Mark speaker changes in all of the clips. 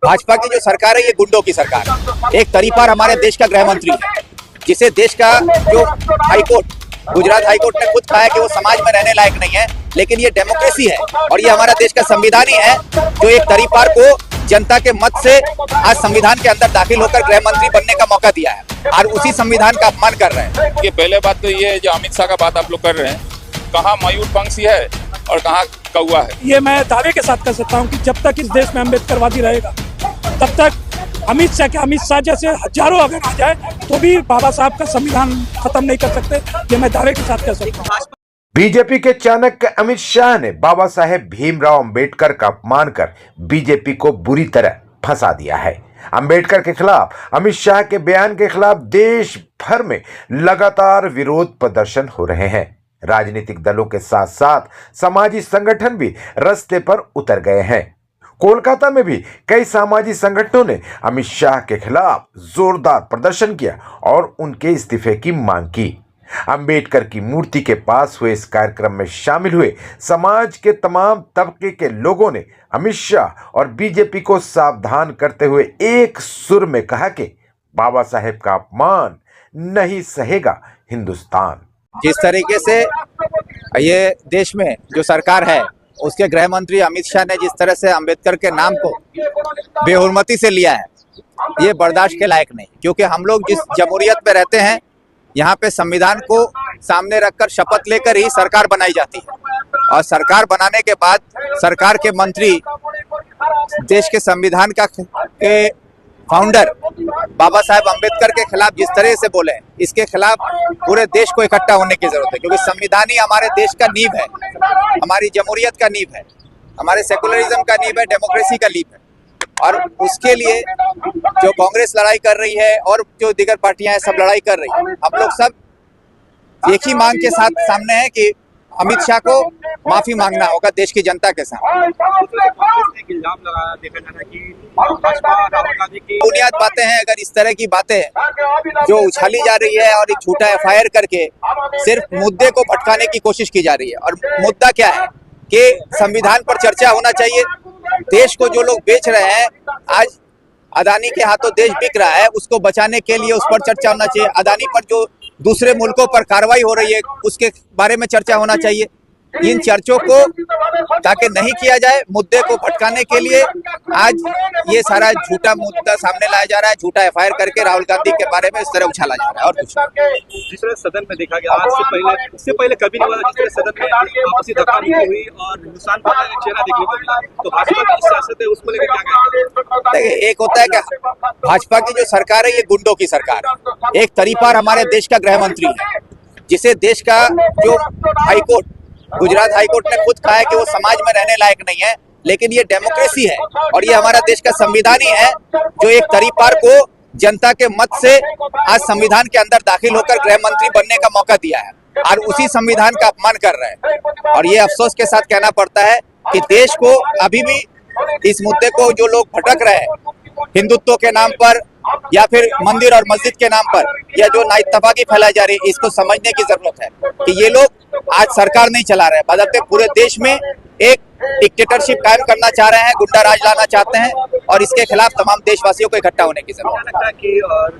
Speaker 1: भाजपा की जो सरकार है ये गुंडों की सरकार है। एक तरीपार हमारे देश का गृह मंत्री है, जिसे देश का जो हाईकोर्ट, गुजरात हाईकोर्ट ने खुद कहा है कि वो समाज में रहने लायक नहीं है, लेकिन ये डेमोक्रेसी है और ये हमारा देश का संविधान ही है जो एक तरीपार को जनता के मत से आज संविधान के अंदर दाखिल होकर गृह मंत्री बनने का मौका दिया है और उसी संविधान का अपमान कर रहे हैं।
Speaker 2: ये पहले बात तो ये जो अमित शाह का बात आप लोग कर रहे हैं, कहाँ मयूर पंक्षी है और कहाँ कौवा है।
Speaker 3: ये मैं दावे के साथ कर सकता हूँ कि जब तक इस देश में अम्बेडकरवादी रहेगा तब तक अमित शाह जैसे हजारों अगर आ जाए तो भी बाबा साहब का संविधान खत्म नहीं कर सकते। ये मैं दावे के साथ कर सकता हूँ।
Speaker 4: बीजेपी के चाणक्य अमित शाह ने बाबा साहेब भीमराव अंबेडकर का अपमान कर बीजेपी को बुरी तरह फंसा दिया है। अंबेडकर के खिलाफ अमित शाह के बयान के खिलाफ देश भर में लगातार विरोध प्रदर्शन हो रहे हैं। राजनीतिक दलों के साथ साथ सामाजिक संगठन भी रास्ते पर उतर गए हैं। कोलकाता में भी कई सामाजिक संगठनों ने अमित शाह के खिलाफ जोरदार प्रदर्शन किया और उनके इस्तीफे की मांग की। अंबेडकर की मूर्ति के पास हुए इस कार्यक्रम में शामिल हुए समाज के तमाम तबके के लोगों ने अमित शाह और बीजेपी को सावधान करते हुए एक सुर में कहा कि बाबा साहेब का अपमान नहीं सहेगा हिंदुस्तान।
Speaker 1: जिस तरीके से ये देश में जो सरकार है उसके गृह मंत्री अमित शाह ने जिस तरह से अंबेडकर के नाम को बेहुरमती से लिया है, ये बर्दाश्त के लायक नहीं। क्योंकि हम लोग जिस जमहूरियत में रहते हैं, यहाँ पे संविधान को सामने रखकर शपथ लेकर ही सरकार बनाई जाती है और सरकार बनाने के बाद सरकार के मंत्री देश के संविधान के फाउंडर बाबा साहेब अंबेडकर के खिलाफ जिस तरह से बोले, इसके खिलाफ पूरे देश को इकट्ठा होने की जरूरत है। क्योंकि संविधान ही हमारे देश का नींव है, हमारी जमहूरियत का नींव है, हमारे सेकुलरिज्म का नींव है, डेमोक्रेसी का नींव है। और उसके लिए जो कांग्रेस लड़ाई कर रही है और जो दीगर पार्टियां हैं सब लड़ाई कर रही है। हम लोग सब एक ही मांग के साथ सामने हैं कि अमित शाह को माफी मांगना होगा देश की जनता के सामने। बुनियाद बातें हैं, अगर इस तरह की बातें जो उछाली जा रही है और एक झूठा एफआईआर करके सिर्फ मुद्दे को भटकाने की कोशिश की जा रही है। और मुद्दा क्या है कि संविधान पर चर्चा होना चाहिए। देश को जो लोग बेच रहे हैं, आज अदानी के हाथों देश बिक रहा है, उसको बचाने के लिए उस पर चर्चा होना चाहिए। अदानी पर जो दूसरे मुल्कों पर कार्रवाई हो रही है उसके बारे में चर्चा होना चाहिए। इन चर्चों को ताकि नहीं किया जाए, मुद्दे को भटकाने के लिए आज ये सारा झूठा मुद्दा सामने लाया जा रहा है। झूठा एफआईआर करके राहुल गांधी के बारे में इस तरह उछाला जा रहा है। और कुछ
Speaker 5: जिस तरह सदन में देखा गया, आज से इससे पहले कभी नहीं हुआ जिस तरह सदन में आपसी धक्का-मुक्की हुई और हिंदुस्तान का चेहरा देखने को मिला। तो भाजपा की सियासत है, उसको लेकर क्या कहते हैं?
Speaker 1: देखिए, एक होता है कि भाजपा की जो सरकार है ये गुंडों की सरकार है। एक तरीपार हमारे देश का गृह मंत्री है, जिसे देश का जो हाईकोर्ट, गुजरात हाईकोर्ट ने खुद कहा है कि वो समाज में रहने लायक नहीं है, लेकिन ये डेमोक्रेसी है और ये हमारा देश का संविधान ही है जो एक तरीपार को जनता के मत से आज संविधान के अंदर दाखिल होकर गृह मंत्री बनने का मौका दिया है और उसी संविधान का अपमान कर रहे हैं। और ये अफसोस के साथ कहना पड़ता है कि देश को अभी भी इस मुद्दे को जो लोग भटक रहे हैं हिंदुत्व के नाम पर या फिर मंदिर और मस्जिद के नाम पर, या जो नाइत्तफाकी फैलाई जा रही है, इसको समझने की जरूरत है कि ये लोग आज सरकार नहीं चला रहे हैं, बदलते पूरे देश में एक डिक्टेटरशिप कायम करना चाह रहे हैं, गुंडा राज लाना चाहते हैं और इसके खिलाफ तमाम देशवासियों को इकट्ठा होने की जरूरत
Speaker 5: है। कि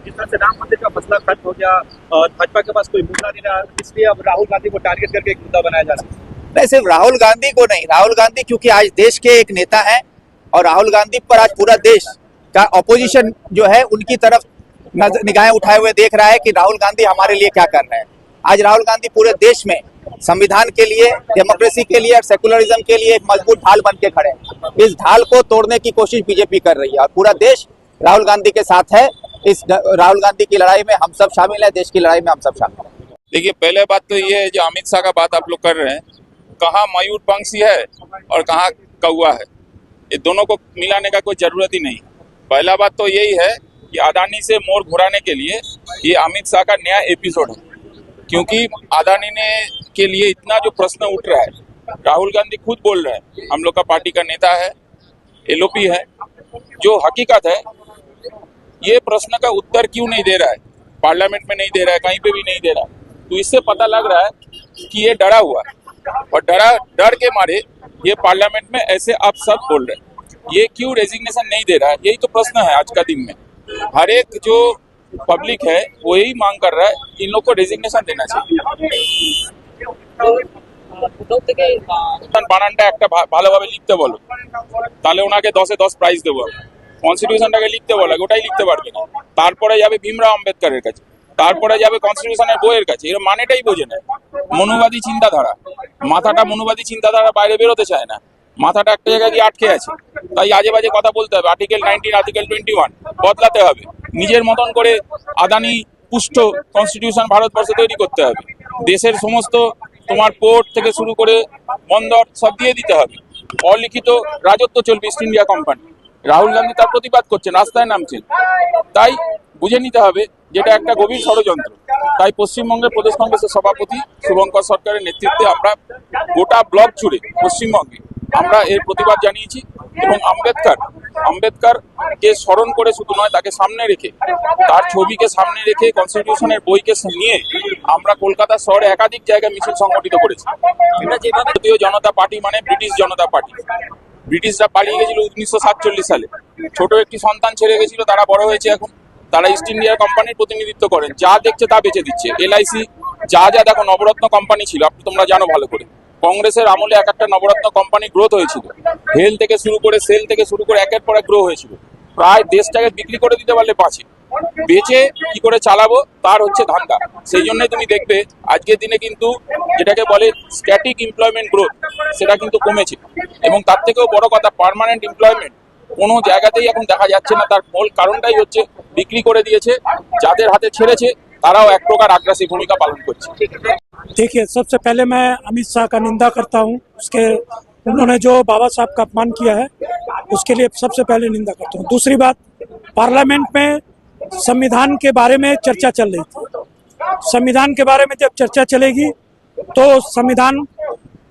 Speaker 5: जिस तरह से राम मंदिर का मसला खत्म हो गया और भाजपा के पास कोई मुद्दा नहीं रहा, इसलिए अब राहुल गांधी को टारगेट करके एक मुद्दा बनाया जा रहा है।
Speaker 1: नहीं, सिर्फ राहुल गांधी को नहीं, राहुल गांधी क्योंकि आज देश के एक नेता है और राहुल गांधी पर आज पूरा देश का ऑपोजिशन जो है उनकी तरफ निगाहें उठाए हुए देख रहा है कि राहुल गांधी हमारे लिए क्या कर रहे हैं। आज राहुल गांधी पूरे देश में संविधान के लिए, डेमोक्रेसी के लिए और सेकुलरिज्म के लिए एक मजबूत ढाल बन के खड़े हैं। इस ढाल को तोड़ने की कोशिश बीजेपी कर रही है और पूरा देश राहुल गांधी के साथ है। इस राहुल गांधी की लड़ाई में हम सब शामिल है, देश की लड़ाई में हम सब शामिल है।
Speaker 2: देखिए, पहले बात तो ये जो अमित शाह का बात आप लोग कर रहे हैं, कहाँ मयूर पंक्षी है और कहाँ कौवा है, ये दोनों को मिलाने का कोई जरूरत ही नहीं। पहला बात तो यही है कि अदानी से मोर घुराने के लिए ये अमित शाह का नया एपिसोड है। क्योंकि अदानी ने के लिए इतना जो प्रश्न उठ रहा है, राहुल गांधी खुद बोल रहे हैं, हम लोग का पार्टी का नेता है, एलओपी है, जो हकीकत है ये प्रश्न का उत्तर क्यों नहीं दे रहा है, पार्लियामेंट में नहीं दे रहा है, कहीं पे भी नहीं दे रहा है। तो इससे पता लग रहा है कि ये डरा हुआ है और डर के मारे ये पार्लियामेंट में ऐसे आप सब बोल रहे हैं। ये क्यों रेजिग्नेशन नहीं दे रहा है, यही तो प्रश्न है आज का दिन में। हर एक जो पब्लिक है वो यही मांग कर रहा है, इन लोग को रेजिग्नेशन देना चाहिए। বানানটা একটা ভালোভাবে লিখতে বলো, তাহলে ওনাকে 10-এ 10 প্রাইজ দেবো। কনস্টিটিউশনটাকে লিখতে বলো, ওটাই লিখতে পারবে না। তারপরে যাবে ভীমরাও আম্বেদকরের কাছে, তারপরে যাবে কনস্টিটিউশনের বইয়ের কাছে। এর মানেটাই বোঝে না। মনুবাদী চিন্তাধারা, মাথাটা মনুবাদী চিন্তাধারা বাইরে বেরোতে চায় না, মাথাটা একটা জায়গায় গিয়ে আটকে আছে। তাই আজে বাজে কথা বলতে হবে। আর্টিকেল 19, আর্টিকেল 21 বদলাতে হবে। নিজের মতন করে আদানি পুষ্ট কনস্টিটিউশন ভারতবর্ষে তৈরি করতে হবে। দেশের সমস্ত তোমার পোর্ট থেকে শুরু করে বন্দর সব দিয়ে দিতে হবে। অলিখিত রাজত্ব চলবে east India company. Rahul Gandhi তার প্রতিবাদ করছেন, রাস্তায় নামছেন। তাই বুঝে নিতে হবে যেটা একটা গভীর ষড়যন্ত্র। তাই পশ্চিমবঙ্গের প্রদেশ কংগ্রেসের সভাপতি শুভঙ্কর সরকারের নেতৃত্বে আমরা গোটা ব্লক জুড়ে পশ্চিমবঙ্গে আমরা এর প্রতিবাদ জানিয়েছি। এবং আম্বেদকরকে স্মরণ করে শুধু নয়, তাকে সামনে রেখে, তার ছবিকে সামনে রেখে, কনস্টিটিউশনের বইকে নিয়ে আমরা কলকাতা শহরে একাধিক জায়গায় মিছিল সংগঠিত করেছি। ভারতীয় জনতা পার্টি মানে ব্রিটিশ জনতা পার্টি। ব্রিটিশরা পালিয়ে গেছিল 1947 সালে। ছোট একটি সন্তান ছেড়ে গেছিল, তারা বড় হয়েছে এখন। তারা ইস্ট ইন্ডিয়া কোম্পানির প্রতিনিধিত্ব করেন, যা দেখছে তা বেচে দিচ্ছে। এলআইসি যা দেখো নবরত্ন কোম্পানি ছিল, তোমরা জানো ভালো করে। কংগ্রেসের আমলে এক একটা নবরত্ন কোম্পানি গ্রোথ হয়েছিল। হেল থেকে শুরু করে, সেল থেকে শুরু করে একের পর এক গ্রো হয়েছিল। প্রায় দেশটাকে বিক্রি করে দিতে পারলে বাঁচে, বেচে কি করে চালাবো তার হচ্ছে ধান্দা। সেই জন্যই তুমি দেখবে আজকের দিনে কিন্তু যেটাকে বলে স্ট্যাটিক এমপ্লয়মেন্ট গ্রোথ, সেটা কিন্তু কমেছে। এবং তার থেকেও বড় কথা, পার্মানেন্ট এমপ্লয়মেন্ট কোনো জায়গাতেই এখন দেখা যাচ্ছে না। তার মূল কারণটাই হচ্ছে বিক্রি করে দিয়েছে। যাদের হাতে ছেড়েছে তারাও এক প্রকার আগ্রাসী ভূমিকা পালন করছে।
Speaker 3: देखिए, सबसे पहले मैं अमित शाह का निंदा करता हूँ। उन्होंने जो बाबा साहब का अपमान किया है उसके लिए सबसे पहले निंदा करता हूँ। दूसरी बात, पार्लियामेंट में संविधान के बारे में चर्चा चल रही थी। संविधान के बारे में जब चर्चा चलेगी तो संविधान,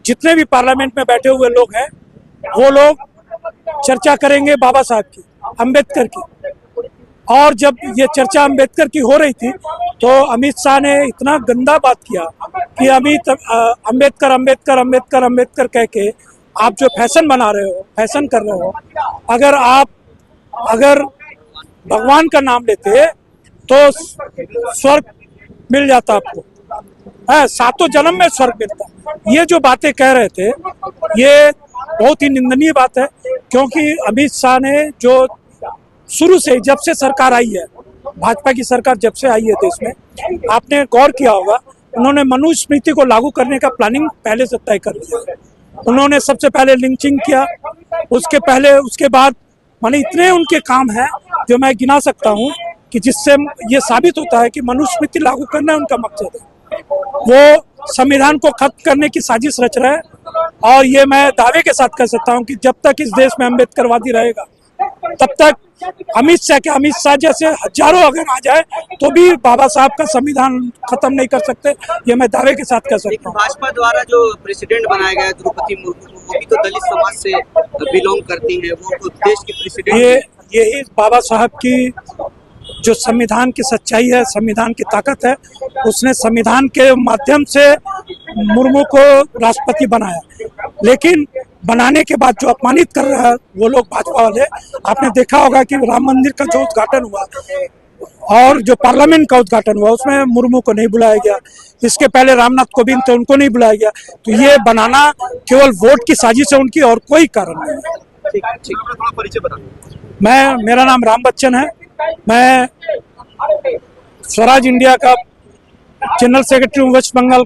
Speaker 3: जितने भी पार्लियामेंट में बैठे हुए लोग हैं वो लोग चर्चा करेंगे बाबा साहब की, अम्बेडकर की। और जब ये चर्चा अम्बेडकर की हो रही थी तो अमित शाह ने इतना गंदा बात किया कि अम्बेडकर अम्बेडकर अम्बेडकर अम्बेडकर कह के आप जो फैशन बना रहे हो, फैशन कर रहे हो। अगर भगवान का नाम लेते तो स्वर्ग मिल जाता आपको, सातों जन्म में स्वर्ग मिलता। ये जो बातें कह रहे थे ये बहुत ही निंदनीय बात है। क्योंकि अमित शाह ने जो शुरू से, जब से सरकार आई है, भाजपा की सरकार जब से आई है देश में, आपने गौर किया होगा, उन्होंने मनुस्मृति को लागू करने का प्लानिंग पहले से तय कर लिया है। उन्होंने सबसे पहले लिंचिंग किया, उसके बाद माने इतने उनके काम हैं जो मैं गिना सकता हूँ कि जिससे ये साबित होता है कि मनुस्मृति लागू करना उनका मकसद है। वो संविधान को खत्म करने की साजिश रच रहे हैं। और ये मैं दावे के साथ कह सकता हूँ कि जब तक इस देश में अम्बेडकरवादी रहेगा तब तक अमित शाह जैसे हजारों अगर आ जाए तो भी बाबा साहब का संविधान खत्म नहीं कर सकते। ये मैं दावे के साथ कह सकता हूँ।
Speaker 5: भाजपा द्वारा जो प्रेसिडेंट बनाया गया द्रौपदी मुर्मू, वो भी तो दलित समाज से बिलोंग करती है, वो तो देश की प्रेसिडेंट।
Speaker 3: यही बाबा साहब की जो संविधान की सच्चाई है, संविधान की ताकत है। उसने संविधान के माध्यम से मुर्मू को राष्ट्रपति बनाया, लेकिन बनाने के बाद जो अपमानित कर रहा है वो लोग भाजपा वाले। आपने देखा होगा कि राम मंदिर का जो उद्घाटन हुआ और जो पार्लियामेंट का उद्घाटन हुआ उसमें मुर्मू को नहीं बुलाया गया। इसके पहले रामनाथ कोविंद थे, उनको नहीं बुलाया गया। तो ये बनाना केवल वोट की साजिश है उनकी, और कोई कारण नहीं है।
Speaker 5: थोड़ा परिचय बताओ।
Speaker 3: मेरा नाम राम बच्चन है। मैं स्वराज इंडिया का जनरल सेक्रेटरी हूँ वेस्ट बंगाल